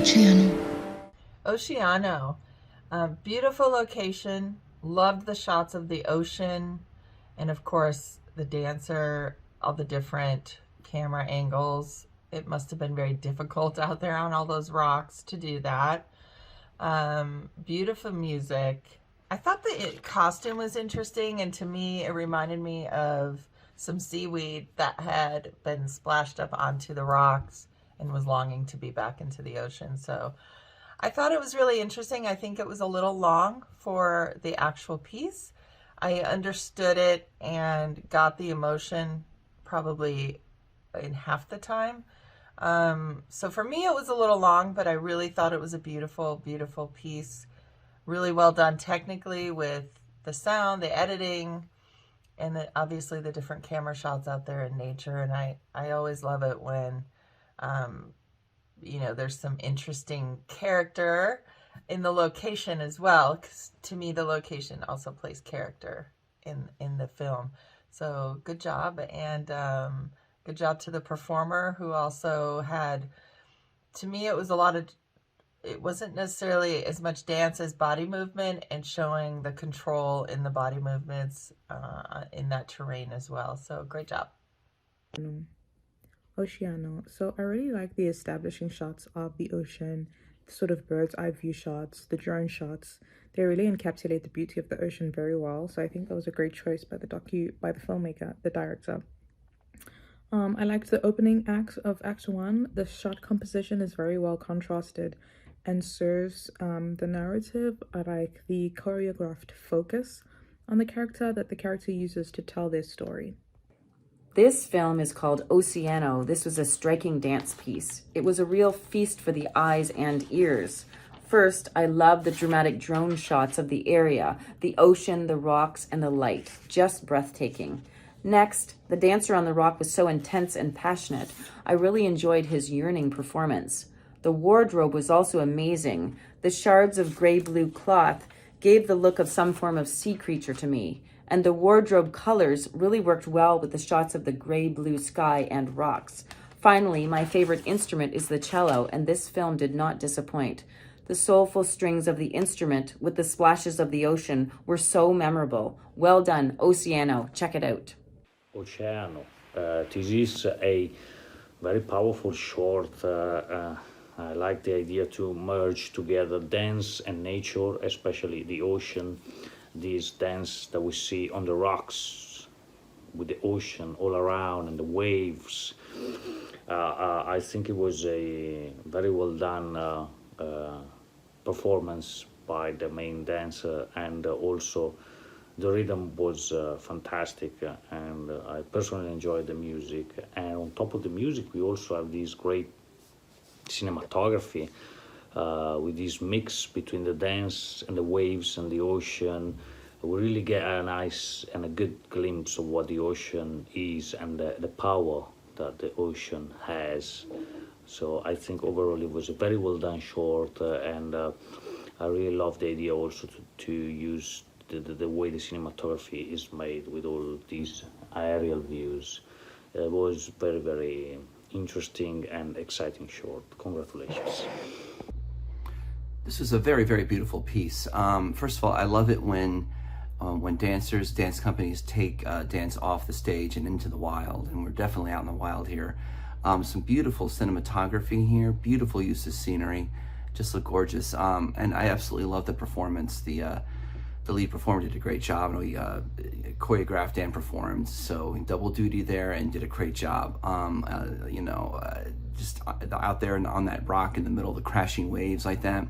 OCEANO. OCEANO, beautiful location. Loved the shots of the ocean, and of course the dancer, all the different camera angles. It must have been very difficult out there on all those rocks to do that. Beautiful music. I thought the costume was interesting, and to me it reminded me of some seaweed that had been splashed up onto the rocks and was longing to be back into the ocean. So I thought it was really interesting. I think it was a little long for the actual piece. I understood it and got the emotion probably in half the time. So for me, it was a little long, but I really thought it was a beautiful, beautiful piece. Really well done technically with the sound, the editing, and obviously the different camera shots out there in nature. And I always love it when, there's some interesting character in the location as well, because to me, the location also plays character in the film. So good job, and good job to the performer who also had, to me, it wasn't necessarily as much dance as body movement and showing the control in the body movements in that terrain as well. So great job. Oceano. So I really like the establishing shots of the ocean, the sort of bird's eye view shots, the drone shots. They really encapsulate the beauty of the ocean very well. So I think that was a great choice by the filmmaker, the director. I liked the opening acts of Act 1. The shot composition is very well contrasted and serves the narrative. I like the choreographed focus on the character that the character uses to tell their story. This film is called OCEANO. This was a striking dance piece. It was a real feast for the eyes and ears. First, I love the dramatic drone shots of the area, the ocean, the rocks, and the light. Just breathtaking. Next, the dancer on the rock was so intense and passionate. I really enjoyed his yearning performance. The wardrobe was also amazing. The shards of gray-blue cloth gave the look of some form of sea creature to me. And the wardrobe colors really worked well with the shots of the gray-blue sky and rocks. Finally, my favorite instrument is the cello, and this film did not disappoint. The soulful strings of the instrument with the splashes of the ocean were so memorable. Well done, OCEANO. Check it out. OCEANO. This is a very powerful short. I like the idea to merge together dance and nature, especially the ocean. This dance that we see on the rocks with the ocean all around and the waves. I think it was a very well done performance by the main dancer, and also the rhythm was fantastic, and I personally enjoyed the music. And on top of the music, we also have this great cinematography with this mix between the dance and the waves and the ocean. We really get a nice and a good glimpse of what the ocean is and the power that the ocean has. So I think overall it was a very well done short, and I really love the idea also to use the way the cinematography is made with all these aerial views. It was very, very interesting and exciting short. Congratulations. This is a very, very beautiful piece. First of all, I love it when dance companies take dance off the stage and into the wild, and we're definitely out in the wild here. Some beautiful cinematography here, beautiful use of scenery, just look gorgeous. And I absolutely love the performance. The lead performer did a great job, and he choreographed and performed, so double duty there and did a great job. Just out there on that rock in the middle of the crashing waves like that.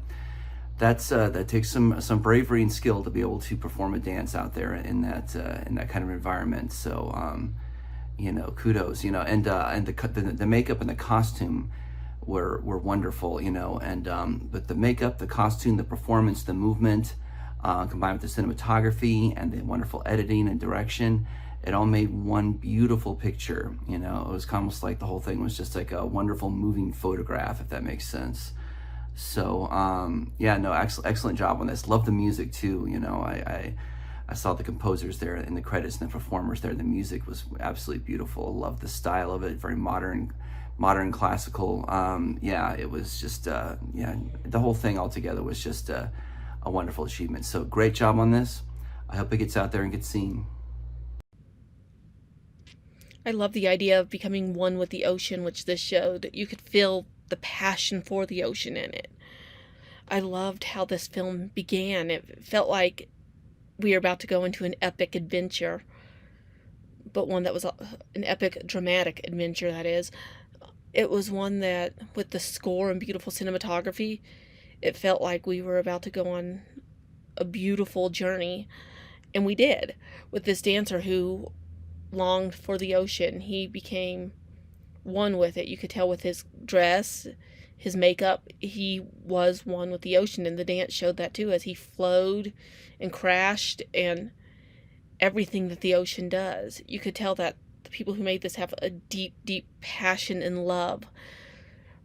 That takes some bravery and skill to be able to perform a dance out there in that kind of environment. So kudos. And the makeup and the costume were wonderful. But the makeup, the costume, the performance, the movement, combined with the cinematography and the wonderful editing and direction, it all made one beautiful picture. It was almost like the whole thing was just like a wonderful moving photograph, if that makes sense. So excellent job on this. Love the music too. I saw the composers there in the credits and the performers there. The music was absolutely beautiful. Love the style of it, very modern modern classical. Yeah, it was just, yeah, the whole thing altogether was just a wonderful achievement. So great job on this. I hope it gets out there and gets seen. I love the idea of becoming one with the ocean, which this showed. You could feel the passion for the ocean in it. I loved how this film began. It felt like we were about to go into an epic adventure, but one that was an epic, dramatic adventure, that is. It was one that, with the score and beautiful cinematography, it felt like we were about to go on a beautiful journey. And we did, with this dancer who longed for the ocean. He became one with it. You could tell with his dress, his makeup, he was one with the ocean, and the dance showed that too, as he flowed and crashed and everything that the ocean does. You could tell that the people who made this have a deep, deep passion and love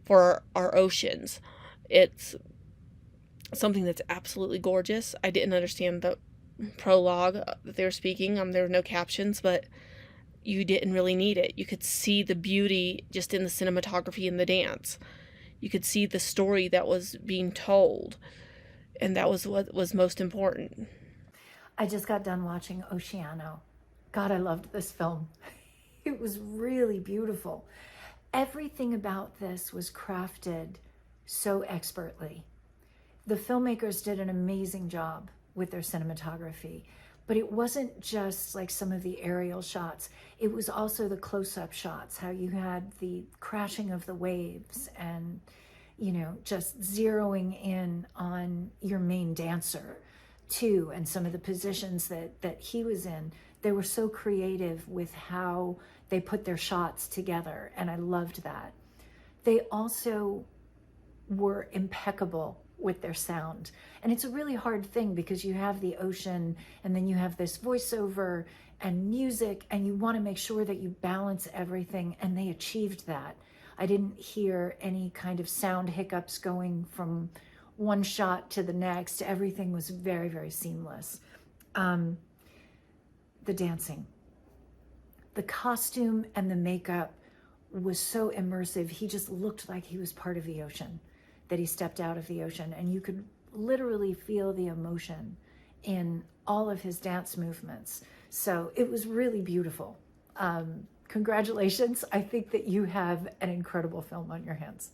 for our oceans. It's something that's absolutely gorgeous. I didn't understand the prologue that they were speaking. There were no captions, but you didn't really need it. You could see the beauty just in the cinematography and the dance. You could see the story that was being told, and that was what was most important. I just got done watching OCEANO. God, I loved this film. It was really beautiful. Everything about this was crafted so expertly. The filmmakers did an amazing job with their cinematography, but it wasn't just like some of the aerial shots. It was also the close-up shots, how you had the crashing of the waves and, you know, just zeroing in on your main dancer too, and some of the positions that he was in. They were so creative with how they put their shots together, and I loved that. They also were impeccable with their sound. And it's a really hard thing because you have the ocean and then you have this voiceover and music, and you want to make sure that you balance everything, and they achieved that. I didn't hear any kind of sound hiccups going from one shot to the next. Everything was very, very seamless. The dancing, the costume and the makeup was so immersive. He just looked like he was part of the ocean, that he stepped out of the ocean, and you could literally feel the emotion in all of his dance movements. So it was really beautiful. Congratulations. I think that you have an incredible film on your hands.